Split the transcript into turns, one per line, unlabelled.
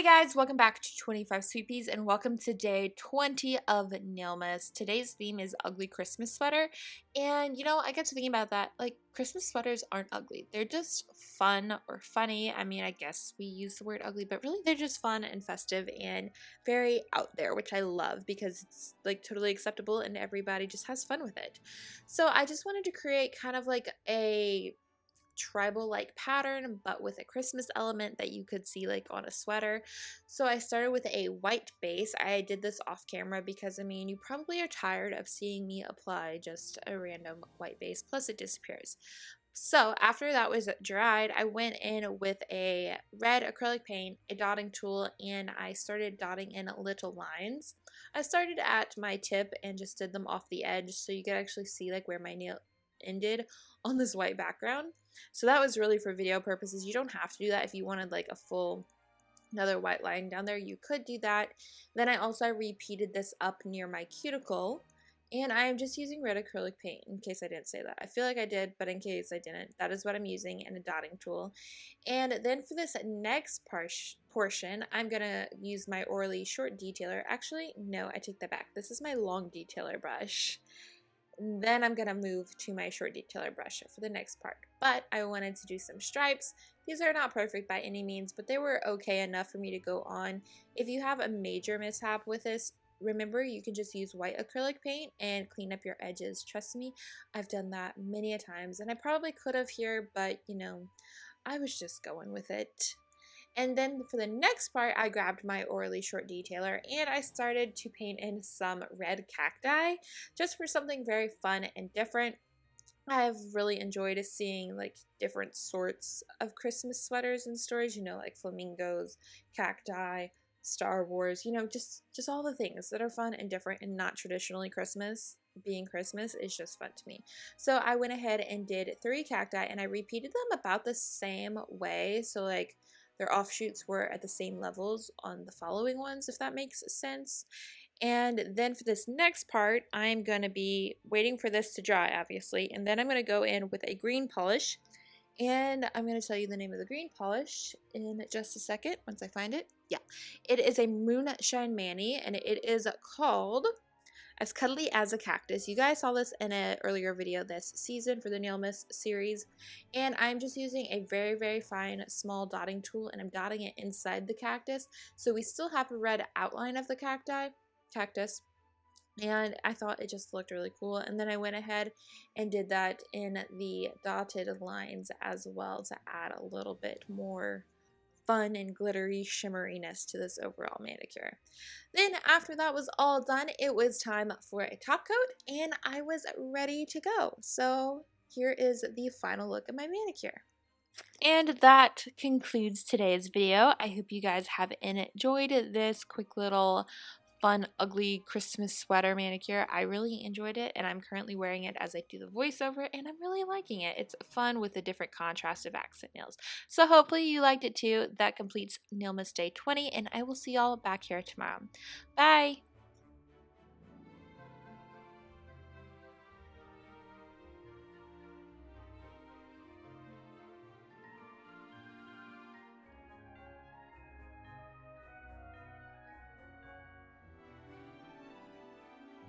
Hey guys, welcome back to 25 Sweetpeas and welcome to day 20 of Nailmas. Today's theme is ugly Christmas sweater. And I got to thinking about that. Like, Christmas sweaters aren't ugly. They're just fun or funny. I mean, I guess we use the word ugly, but really they're just fun and festive and very out there, which I love because it's like totally acceptable and everybody just has fun with it. So I just wanted to create kind of like a tribal like pattern but with a Christmas element that you could see like on a sweater. So I started with a white base. I did this off camera because I mean you probably are tired of seeing me apply just a random white base, plus it disappears. So after that was dried, I went in with a red acrylic paint, a dotting tool, and I started dotting in little lines. I started at my tip and just did them off the edge so you could actually see like where my nail ended on this white background. So that was really for video purposes. You don't have to do that. If you wanted like a full another white line down there, you could do that. Then I repeated this up near my cuticle, and I'm just using red acrylic paint in case I didn't say that. I feel like I did, but in case I didn't, that is what I'm using, and a dotting tool. And then for this next portion, I'm gonna use my Orly short detailer. Actually, no, I take that back. This is my long detailer brush. Then I'm going to move to my short detailer brush for the next part. But I wanted to do some stripes. These are not perfect by any means, but they were okay enough for me to go on. If you have a major mishap with this, remember you can just use white acrylic paint and clean up your edges. Trust me, I've done that many a times, and I probably could have here, but I was just going with it. And then for the next part, I grabbed my Orly short detailer and I started to paint in some red cacti just for something very fun and different. I've really enjoyed seeing like different sorts of Christmas sweaters in stores, like flamingos, cacti, Star Wars, just all the things that are fun and different and not traditionally Christmas. Being Christmas is just fun to me. So I went ahead and did 3 cacti and I repeated them about the same way. So like their offshoots were at the same levels on the following ones, if that makes sense. And then for this next part, I'm going to be waiting for this to dry, obviously. And then I'm going to go in with a green polish. And I'm going to tell you the name of the green polish in just a second once I find it. Yeah, it is a Moonshine Manny, and it is called As Cuddly as a Cactus. You guys saw this in an earlier video this season for the Nailmas series. And I'm just using a very, very fine small dotting tool, and I'm dotting it inside the cactus. So we still have a red outline of the cactus. And I thought it just looked really cool. And then I went ahead and did that in the dotted lines as well to add a little bit more fun and glittery shimmeriness to this overall manicure. Then after that was all done, it was time for a top coat and I was ready to go. So here is the final look of my manicure. And that concludes today's video. I hope you guys have enjoyed this quick little fun, ugly Christmas sweater manicure. I really enjoyed it, and I'm currently wearing it as I do the voiceover, and I'm really liking it. It's fun with a different contrast of accent nails. So hopefully you liked it too. That completes Nailmas Day 20, and I will see y'all back here tomorrow. Bye!